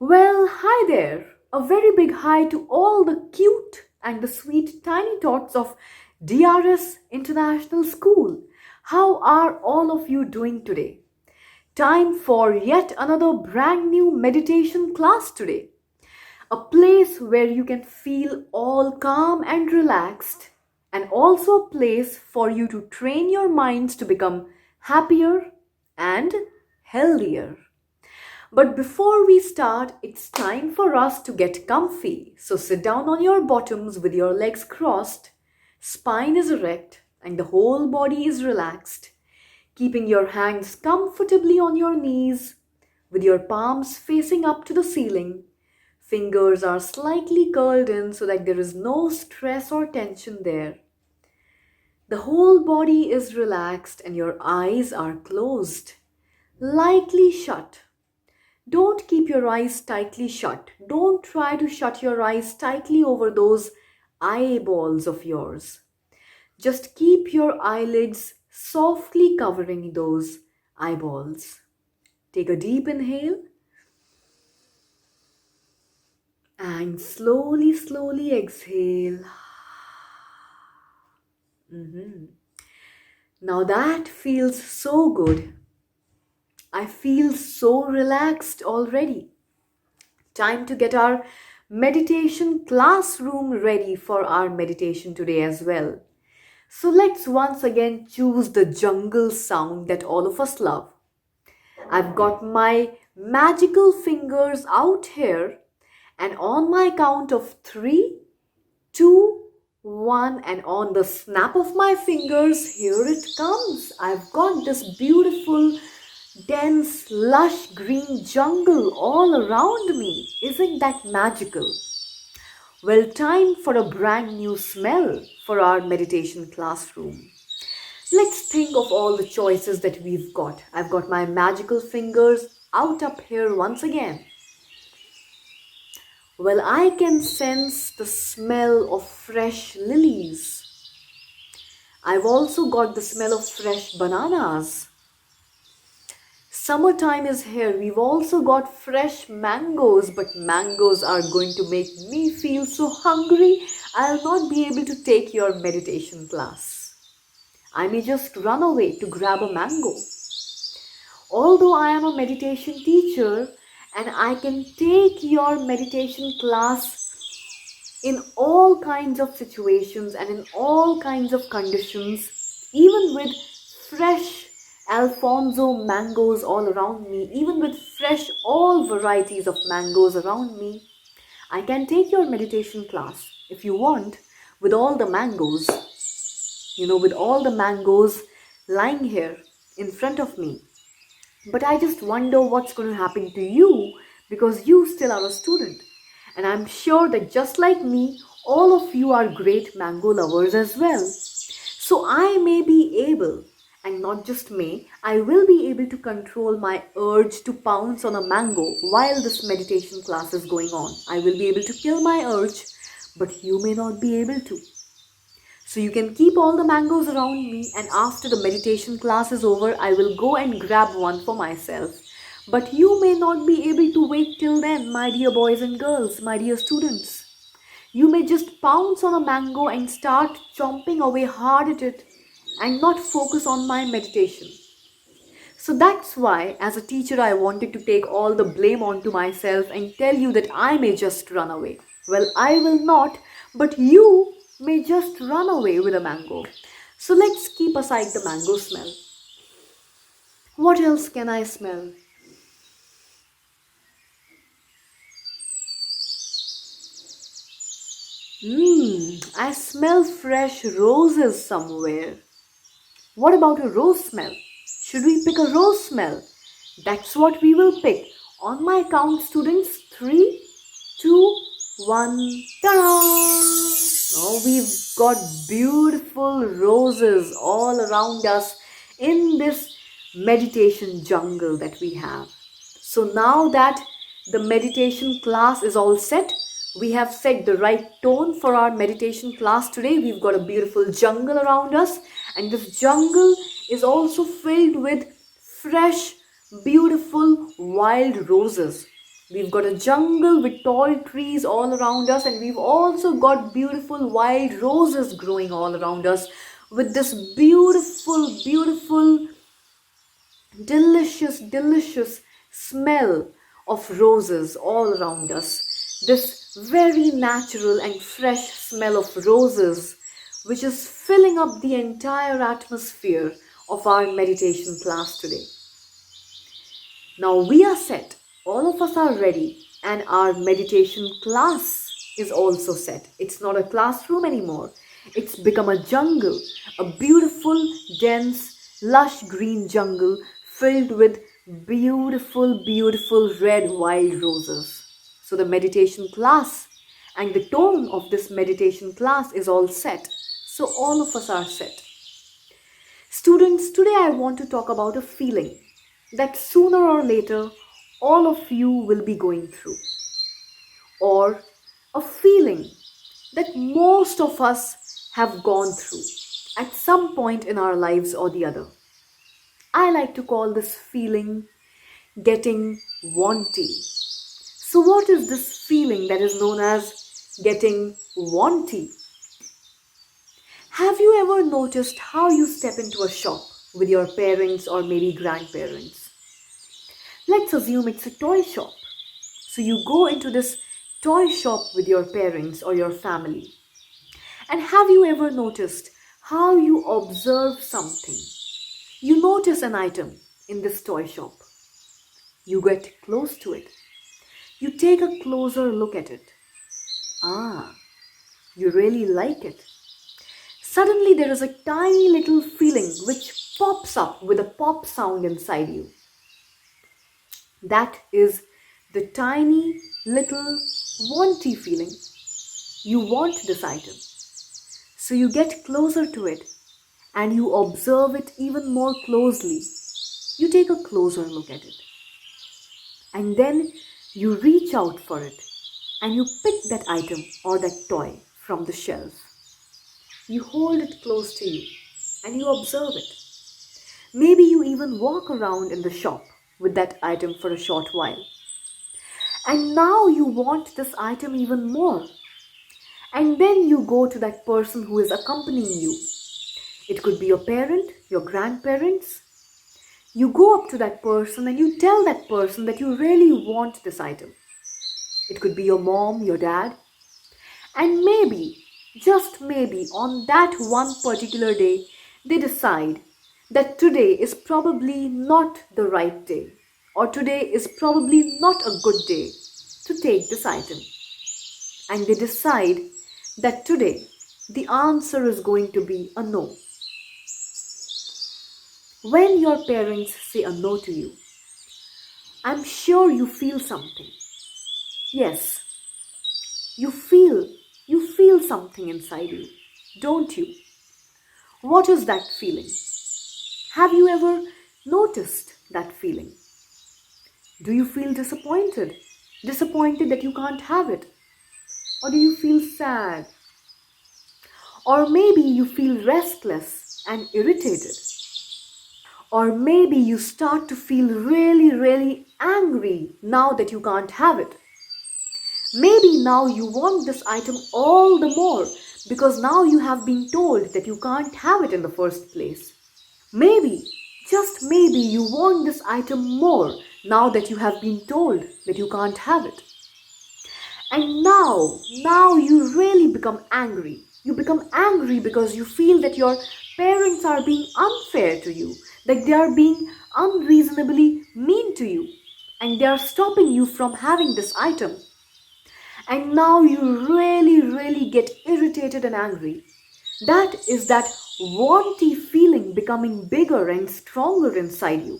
Well, hi there. A very big hi to all the cute and the sweet tiny tots of DRS International School. How are all of you doing today? Time for yet another brand new meditation class today. A place where you can feel all calm and relaxed, and also a place for you to train your minds to become happier and healthier. But before we start, it's time for us to get comfy. So sit down on your bottoms with your legs crossed, spine is erect, and the whole body is relaxed, keeping your hands comfortably on your knees with your palms facing up to the ceiling. Fingers are slightly curled in so that there is no stress or tension there. The whole body is relaxed and your eyes are closed, lightly shut. Don't keep your eyes tightly shut. Don't try to shut your eyes tightly over those eyeballs of yours. Just keep your eyelids softly covering those eyeballs. Take a deep inhale and slowly exhale. Now that feels so good. I feel so relaxed already. Time to get our meditation classroom ready for our meditation today as well. So let's once again choose the jungle sound that all of us love. I've got my magical fingers out here, and on my count of 3, 2, 1, and on the snap of my fingers, here it comes. I've got this beautiful dense, lush green jungle all around me. Isn't that magical? Well, time for a brand new smell for our meditation classroom. Let's think of all the choices that we've got. I've got my magical fingers out up here once again. Well, I can sense the smell of fresh lilies. I've also got the smell of fresh bananas. Summertime is here. We've also got fresh mangoes, but mangoes are going to make me feel so hungry, I'll not be able to take your meditation class. I may just run away to grab a mango. Although I am a meditation teacher and I can take your meditation class in all kinds of situations and in all kinds of conditions, even with fresh Alfonso mangoes all around me, even with fresh all varieties of mangoes around me, I can take your meditation class if you want with all the mangoes, with all the mangoes lying here in front of me. But I just wonder what's going to happen to you because you still are a student. And I'm sure that just like me, all of you are great mango lovers as well. So I may be able, and not just may, I will be able to control my urge to pounce on a mango while this meditation class is going on. I will be able to kill my urge, but you may not be able to. So you can keep all the mangoes around me, and after the meditation class is over, I will go and grab one for myself. But you may not be able to wait till then, my dear boys and girls, my dear students. You may just pounce on a mango and start chomping away hard at it and not focus on my meditation. So that's why, as a teacher, I wanted to take all the blame onto myself and tell you that I may just run away. Well, I will not, but you may just run away with a mango. So let's keep aside the mango smell. What else can I smell? I smell fresh roses somewhere. What about a rose smell? Should we pick a rose smell? That's what we will pick. On my count, students, 3, 2, 1, ta-da! Oh, we've got beautiful roses all around us in this meditation jungle that we have. So now that the meditation class is all set, we have set the right tone for our meditation class today. We've got a beautiful jungle around us, and this jungle is also filled with fresh, beautiful wild roses. We've got a jungle with tall trees all around us, and we've also got beautiful wild roses growing all around us with this beautiful, beautiful, delicious smell of roses all around us. This very natural and fresh smell of roses, which is filling up the entire atmosphere of our meditation class today. Now we are set, all of us are ready, and our meditation class is also set. It's not a classroom anymore. It's become a jungle, a beautiful, dense, lush green jungle filled with beautiful, beautiful red wild roses. So the meditation class and the tone of this meditation class is all set. So all of us are set. Students, today I want to talk about a feeling that sooner or later all of you will be going through, or a feeling that most of us have gone through at some point in our lives or the other. I like to call this feeling getting wanty. So what is this feeling that is known as getting wanty? Have you ever noticed how you step into a shop with your parents or maybe grandparents? Let's assume it's a toy shop. So you go into this toy shop with your parents or your family. And have you ever noticed how you observe something? You notice an item in this toy shop. You get close to it. You take a closer look at it. Ah, you really like it. Suddenly there is a tiny little feeling which pops up with a pop sound inside you. That is the tiny little wanty feeling. You want this item. So you get closer to it and you observe it even more closely. You take a closer look at it. And then you reach out for it and you pick that item or that toy from the shelf. You hold it close to you and you observe it. Maybe you even walk around in the shop with that item for a short while. And now you want this item even more. And then you go to that person who is accompanying you. It could be your parent, your grandparents. You go up to that person and you tell that person that you really want this item. It could be your mom, your dad. And maybe, just maybe, on that one particular day, they decide that today is probably not the right day, or today is probably not a good day to take this item. And they decide that today the answer is going to be a no. When your parents say a no to you, I'm sure you feel something. Yes, you feel something inside you, don't you? What is that feeling? Have you ever noticed that feeling? Do you feel disappointed? Disappointed that you can't have it? Or do you feel sad? Or maybe you feel restless and irritated. Or maybe you start to feel really angry now that you can't have it. Maybe now you want this item all the more because now you have been told that you can't have it in the first place. Maybe, just maybe, you want this item more now that you have been told that you can't have it. And now you really become angry. You become angry because you feel that your parents are being unfair to you, that they are being unreasonably mean to you, and they are stopping you from having this item. And now you really get irritated and angry. That is that wanty feeling becoming bigger and stronger inside you.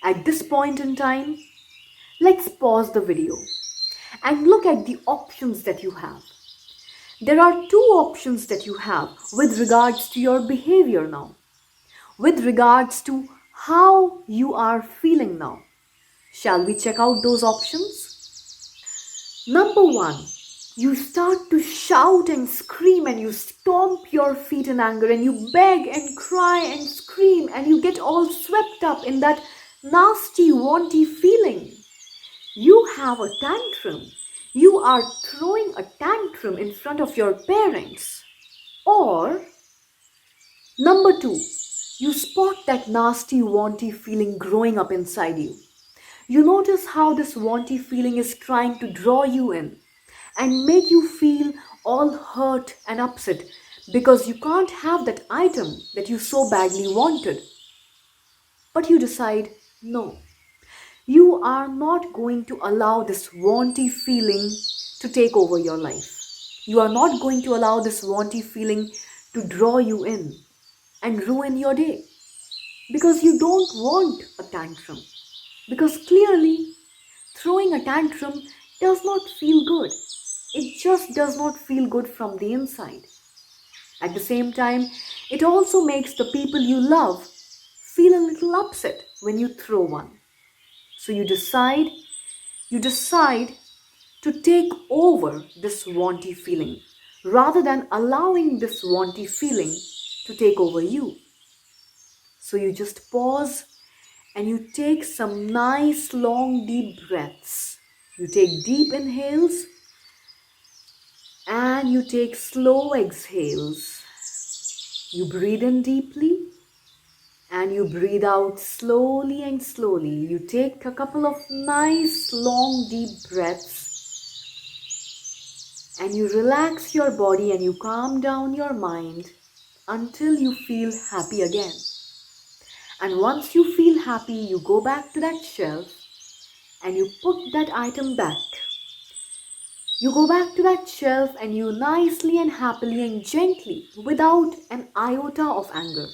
At this point in time, let's pause the video and look at the options that you have. There are two options that you have with regards to your behavior now, with regards to how you are feeling now. Shall we check out those options? Number one, you start to shout and scream and you stomp your feet in anger and you beg and cry and scream and you get all swept up in that nasty, wanty feeling. You have a tantrum. You are throwing a tantrum in front of your parents. Or number two, you spot that nasty, wanty feeling growing up inside you. You notice how this wanty feeling is trying to draw you in and make you feel all hurt and upset because you can't have that item that you so badly wanted. But you decide, no, you are not going to allow this wanty feeling to take over your life. You are not going to allow this wanty feeling to draw you in and ruin your day because you don't want a tantrum. Because clearly, throwing a tantrum does not feel good. It just does not feel good from the inside. At the same time, it also makes the people you love feel a little upset when you throw one. So you decide to take over this wanty feeling rather than allowing this wanty feeling to take over you. So you just pause and you take some nice long deep breaths. You take deep inhales and you take slow exhales. You breathe in deeply and you breathe out slowly and slowly. You take a couple of nice long deep breaths and you relax your body and you calm down your mind until you feel happy again. And once you feel happy, you go back to that shelf and you put that item back. You go back to that shelf and you nicely and happily and gently, without an iota of anger,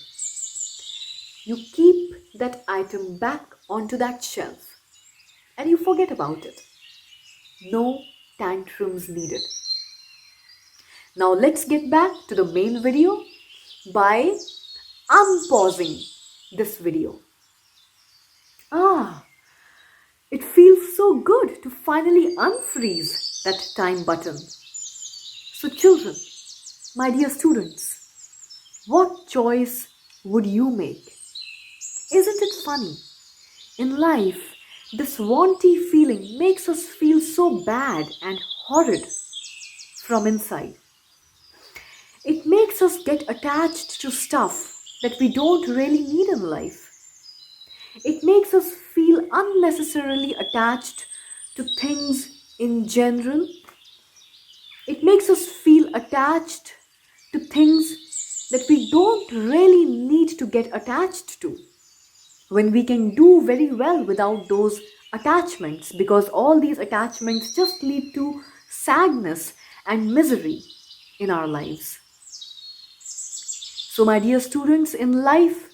you keep that item back onto that shelf and you forget about it. No tantrums needed. Now let's get back to the main video by unpausing this video. It feels so good to finally unfreeze that time button. So children, my dear students, what choice would you make? Isn't it funny? In life, this wanty feeling makes us feel so bad and horrid from inside. It makes us get attached to stuff that we don't really need in life. It makes us feel unnecessarily attached to things in general. It makes us feel attached to things that we don't really need to get attached to, when we can do very well without those attachments, because all these attachments just lead to sadness and misery in our lives. So my dear students, in life,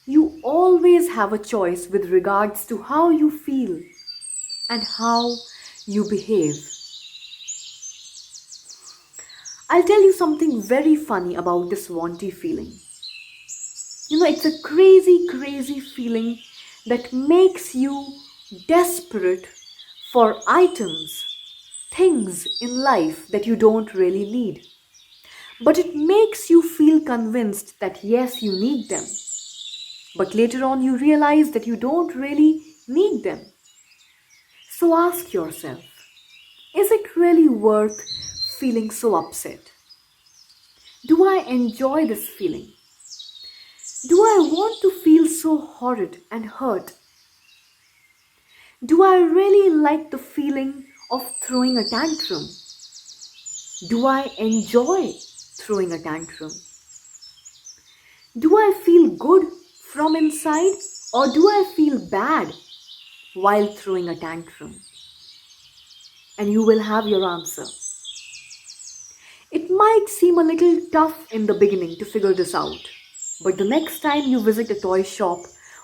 you always have a choice with regards to how you feel and how you behave. I'll tell you something very funny about this wanty feeling. It's a crazy, crazy feeling that makes you desperate for items, things in life that you don't really need. But it makes you feel convinced that yes, you need them. But later on you realize that you don't really need them. So ask yourself, is it really worth feeling so upset? Do I enjoy this feeling? Do I want to feel so horrid and hurt? Do I really like the feeling of throwing a tantrum? Do I enjoy throwing a tantrum? Do I feel good from inside, or do I feel bad while throwing a tantrum? And you will have your answer. It might seem a little tough in the beginning to figure this out, but the next time you visit a toy shop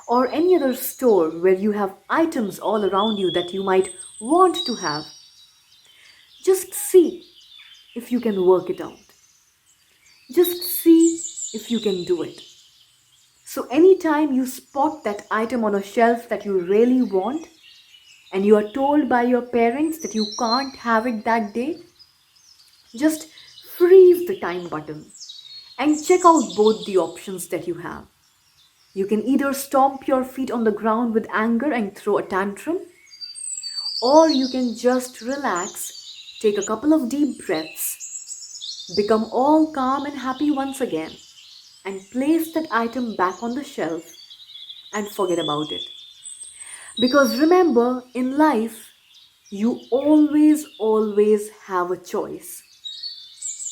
or any other store where you have items all around you that you might want to have, just see if you can work it out. Just see if you can do it. So anytime you spot that item on a shelf that you really want and you are told by your parents that you can't have it that day, just freeze the time button and check out both the options that you have. You can either stomp your feet on the ground with anger and throw a tantrum, Or you can just relax, take a couple of deep breaths, become all calm and happy once again, and place that item back on the shelf and forget about it. Because remember, in life, you always have a choice.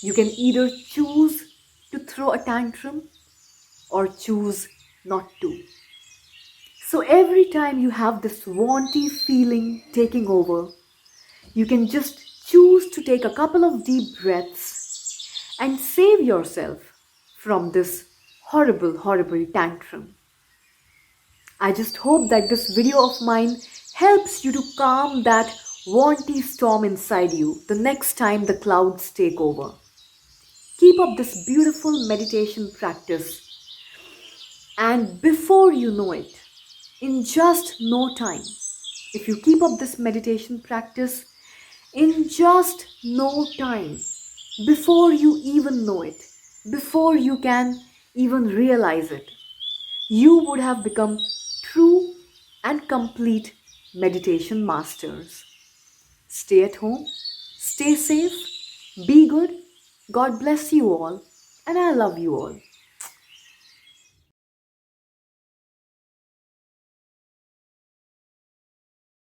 You can either choose to throw a tantrum or choose not to. So every time you have this wanty feeling taking over, you can just choose to take a couple of deep breaths and save yourself from this horrible tantrum. I just hope that this video of mine helps you to calm that wanty storm inside you the next time the clouds take over. Keep up this beautiful meditation practice, and before you know it, in just no time, if you keep up this meditation practice, in just no time, before you even know it, before you can even realize it, you would have become true and complete meditation masters. Stay at home, stay safe, be good. God bless you all, and I love you all.